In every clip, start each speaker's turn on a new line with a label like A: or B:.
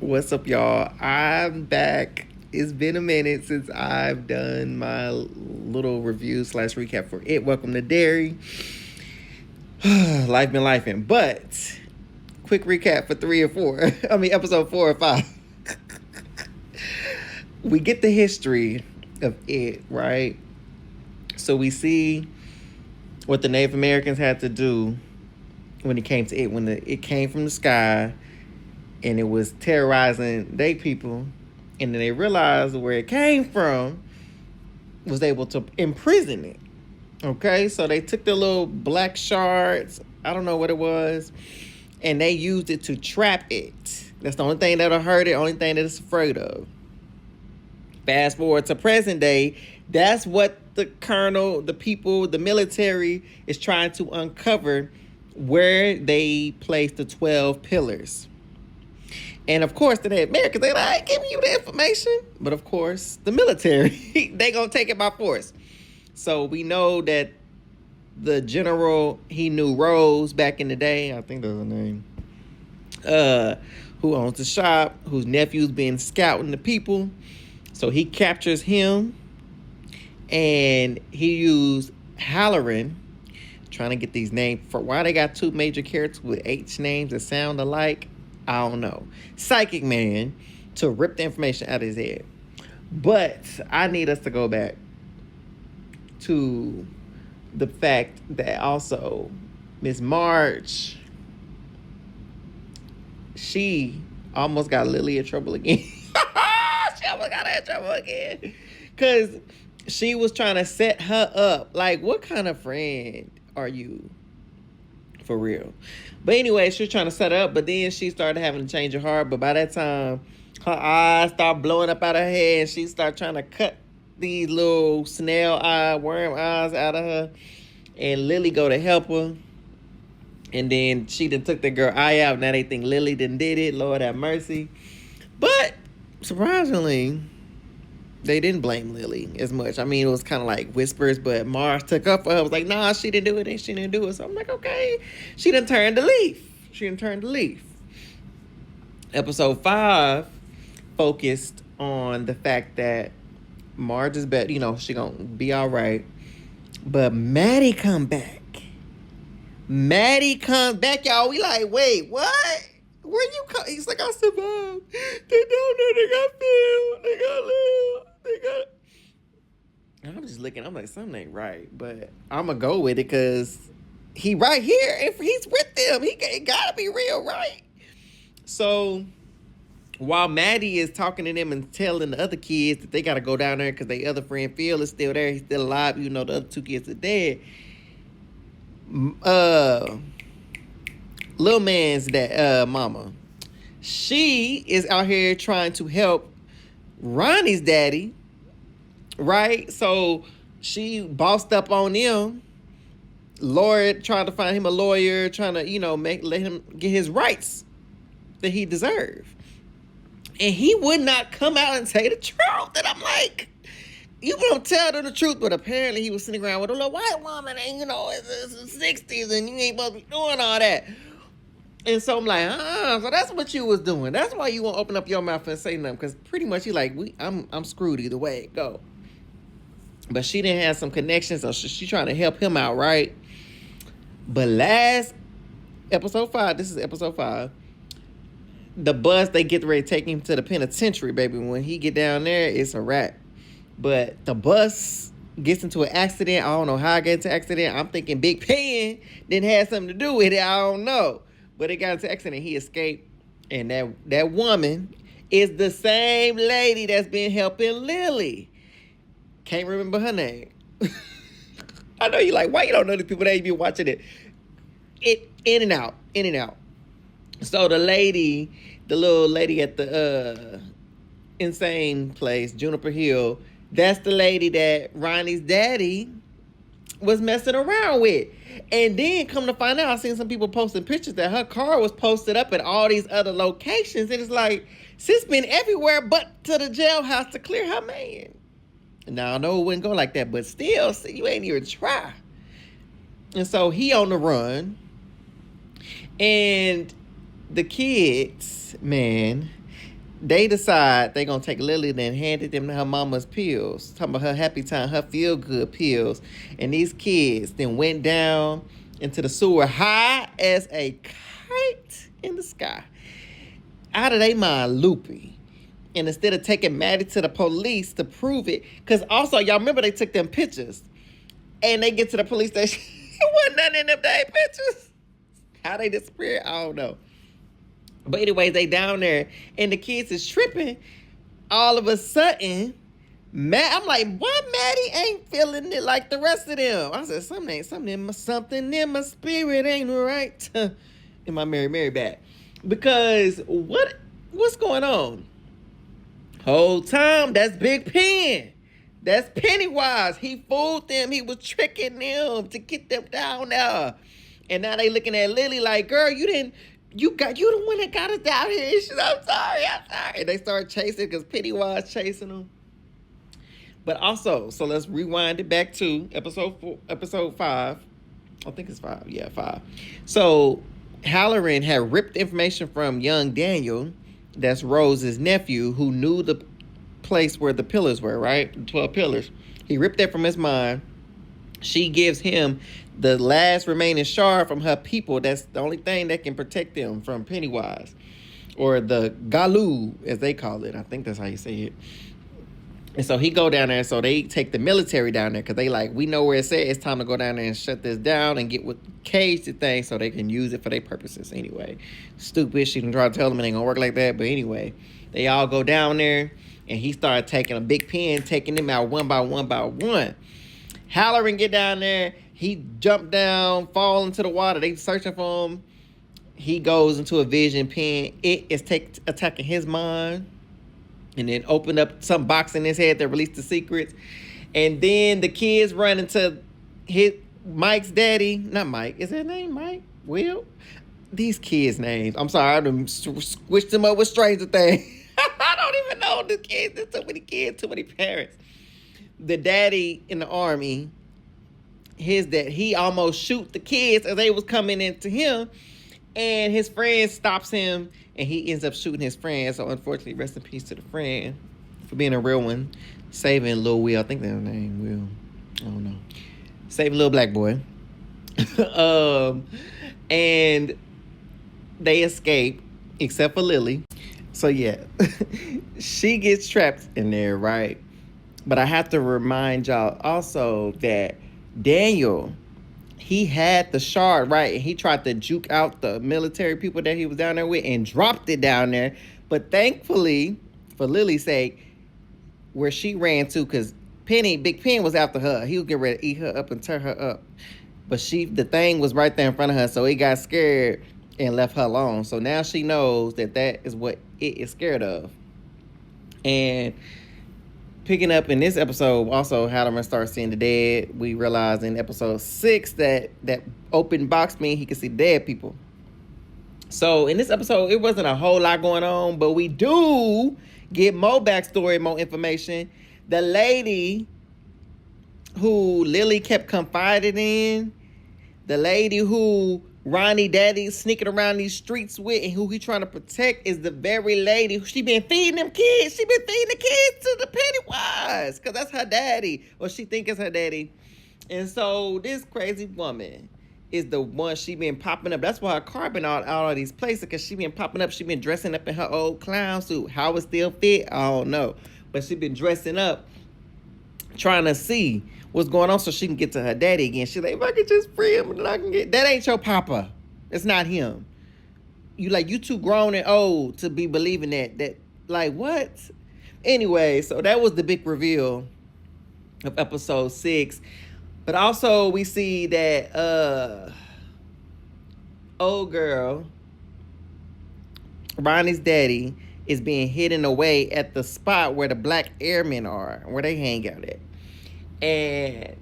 A: What's up, y'all? I'm back. It's been a minute since I've done my little review slash recap for it. Welcome to Derry. Life been lifing, but quick recap for 3 or 4. Episode 4 or 5. We get the history of it, right? So we see what the Native Americans had to do when it came to it. When it came from the sky, and it was terrorizing their people, and then they realized where it came from, was able to imprison it. Okay, so they took the little black shards, I don't know what it was, and they used it to trap it. That's the only thing that'll hurt it, only thing that it's afraid of. Fast forward to present day, that's what the colonel, the people, the military is trying to uncover, where they placed the 12 pillars. And of course, the Americans, they're like, I ain't giving you the information. But of course, the military, they gonna take it by force. So we know that the general, he knew Rose back in the day, I think that's her name, who owns the shop, whose nephew's been scouting the people. So he captures him, and he used Halloran, trying to get these names. For why they got two major characters with H names that sound alike, I don't know. Psychic Man, to rip the information out of his head. But I need us to go back to the fact that also Miss March, she almost got Lily in trouble again. She almost got her in trouble again. Because she was trying to set her up. Like, what kind of friend are you? For real. But anyway, she was trying to set up, but then she started having to change her heart. But by that time, her eyes start blowing up out of her head, and she started trying to cut these little snail eye, worm eyes out of her. And Lily go to help her. And then she done took the girl eye out. Now they think Lily done did it. Lord have mercy. But surprisingly, they didn't blame Lily as much. I mean, it was kind of like whispers, but Mars took up for her. Was like, nah, she didn't do it, and she didn't do it. So I'm like, okay. She done turned the leaf. Episode 5 focused on the fact that Marge is better. You know, she gonna be all right. But Maddie come back. Maddie comes back, y'all. We like, wait, what? Where you come? He's like, I survived. They down there. They got Phil. They got Lil. They got. And I'm just looking. I'm like, something ain't right. But I'm going to go with it because he right here. If he's with them, he got to be real, right? So while Maddie is talking to them and telling the other kids that they got to go down there because their other friend Phil is still there. He's still alive, even though the other two kids are dead. Lil man's that mama, she is out here trying to help Ronnie's daddy, right? So she bossed up on them. Lord trying to find him a lawyer, trying to, let him get his rights that he deserved. And he would not come out and say the truth. And I'm like, you don't tell them the truth, but apparently he was sitting around with a little white woman, and it's the 60s, and you ain't supposed to be doing all that. And so I'm like, so that's what you was doing. That's why you won't open up your mouth and say nothing, because pretty much you like, I'm screwed either way it go. But she didn't have some connections, so she trying to help him out, right? But last episode 5, this is episode 5. The bus, they get ready to take him to the penitentiary, baby. When he get down there, it's a wrap. But the bus gets into an accident. I don't know how I got into an accident. I'm thinking Big Pen didn't have something to do with it. I don't know. But it got into an accident. He escaped. And that woman is the same lady that's been helping Lily. Can't remember her name. I know you like, why you don't know these people that you be watching it? In and out. So the little lady at the insane place, Juniper Hill, that's the lady that Ronnie's daddy was messing around with. And then come to find out, I seen some people posting pictures that her car was posted up at all these other locations. And it's like, sis been everywhere but to the jailhouse to clear her man. Now, I know it wouldn't go like that, but still, see, you ain't even try. And so he on the run. And the kids, man, they decide they gonna take Lily and handed them her mama's pills, talking about her happy time, her feel good pills, and these kids then went down into the sewer high as a kite in the sky, out of their mind loopy. And instead of taking Maddie to the police to prove it, because also y'all remember they took them pictures, and they get to the police station, it wasn't nothing in them damn pictures. How they disappeared, I don't know. But anyways, they down there, and the kids is tripping. All of a sudden, I'm like, why Maddie ain't feeling it like the rest of them? I said, something in my spirit ain't right. In my Mary back. Because what's going on? Whole time, that's Big Pen. That's Pennywise. He fooled them. He was tricking them to get them down there. And now they looking at Lily like, girl, you the one that got us down here. She's, I'm sorry. And they start chasing because Pennywise chasing them. But also, so let's rewind it back to episode 5. I think it's 5. Yeah, 5. So Halloran had ripped information from young Daniel, that's Rose's nephew, who knew the place where the pillars were, right? The 12 pillars. He ripped that from his mind. She gives him the last remaining shard from her people. That's the only thing that can protect them from Pennywise. Or the Galu, as they call it. I think that's how you say it. And so he go down there. So they take the military down there because they like, we know where it's at. It's time to go down there and shut this down and get with cage the thing so they can use it for their purposes anyway. Stupid. She can try to tell them it ain't gonna work like that. But anyway, they all go down there and he started taking a Big Pen, taking them out one by one. Halloran get down there. He jumped down, fall into the water. They searching for him. He goes into a vision pen. It is attacking his mind. And then opened up some box in his head that released the secrets. And then the kids run into Mike's daddy. Not Mike. Is that name Mike? Will? These kids' names. I'm sorry. I done switched them up with Stranger Things. I don't even know the kids. There's too many kids, too many parents. The daddy in the army, his dad, he almost shoot the kids as they was coming into him. And his friend stops him. And he ends up shooting his friend. So unfortunately, rest in peace to the friend for being a real one. Saving Lil Will. I think that's his name, Will. I don't know. Saving little black boy. And they escape, except for Lily. So yeah, she gets trapped in there, right? But I have to remind y'all also that Daniel, he had the shard, right? And he tried to juke out the military people that he was down there with and dropped it down there. But thankfully, for Lily's sake, where she ran to, because Big Pen was after her. He was getting ready to eat her up and tear her up. But the thing was right there in front of her, so he got scared and left her alone. So now she knows that is what it is scared of. And picking up in this episode, also Halloran starts seeing the dead. We realize in episode 6 that open box means he can see dead people. So in this episode, it wasn't a whole lot going on, but we do get more backstory, more information. The lady who Lily kept confiding in, the lady who Ronnie Daddy sneaking around these streets with and who he trying to protect is the very lady who she been feeding them kids. She been feeding the kids to the Pennywise because that's her daddy, or she think it's her daddy. And so this crazy woman is the one she been popping up. That's why her car been all of these places, because she been popping up. She been dressing up in her old clown suit. How it still fit, I don't know. But she been dressing up trying to see what's going on so she can get to her daddy again. She's like, if I could just free him, then I can get... That ain't your papa. It's not him. You too grown and old to be believing that. Like, what? Anyway, so that was the big reveal of episode 6. But also we see that old girl, Ronnie's daddy, is being hidden away at the spot where the black airmen are, where they hang out at. And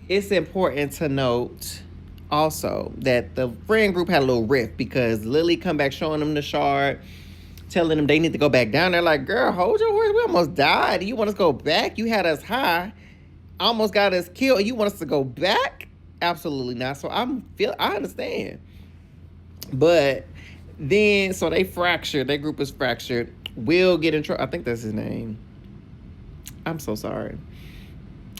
A: it's important to note also that the friend group had a little rift because Lily come back showing them the shard, telling them they need to go back down there. Like, girl, hold your horse. We almost died. You want us to go back? You had us high, almost got us killed. You want us to go back? Absolutely not. So I understand. But Then, so they fractured. Their group is fractured. Will get in trouble. I think that's his name. I'm so sorry.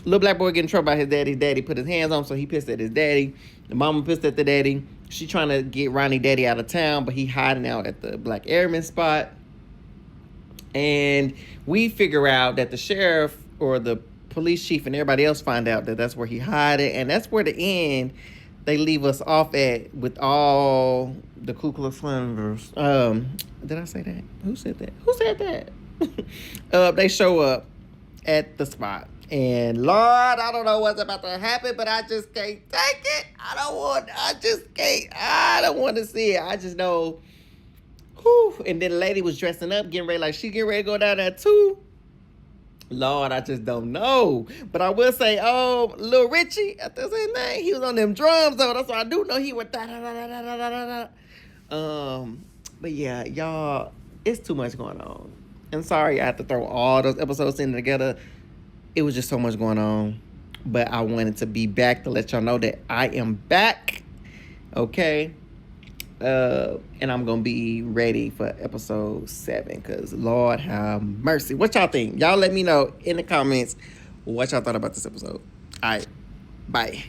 A: Little black boy get in trouble by his daddy. His daddy put his hands on him, so he pissed at his daddy. The mama pissed at the daddy. She trying to get Ronnie daddy out of town, but he hiding out at the black airman spot. And we figure out that the sheriff or the police chief and everybody else find out that that's where he hiding, and that's where the end they leave us off at with all the Ku Klux Klan members. Did I say that? Who said that? Who said that? They show up at the spot, and Lord, I don't know what's about to happen, but I just can't take it. I don't want to see it. I just know. Whew. And then the lady was dressing up, getting ready, like she getting ready to go down there too. Lord, I just don't know. But I will say, Lil Richie, I think that's his name. He was on them drums though. That's why I do know he went da da da da da da da da. But yeah, y'all, it's too much going on. And sorry I have to throw all those episodes in together. It was just so much going on. But I wanted to be back to let y'all know that I am back. Okay. And I'm gonna be ready for episode 7 because Lord have mercy. What y'all think? Y'all let me know in the comments what y'all thought about this episode. All right, bye.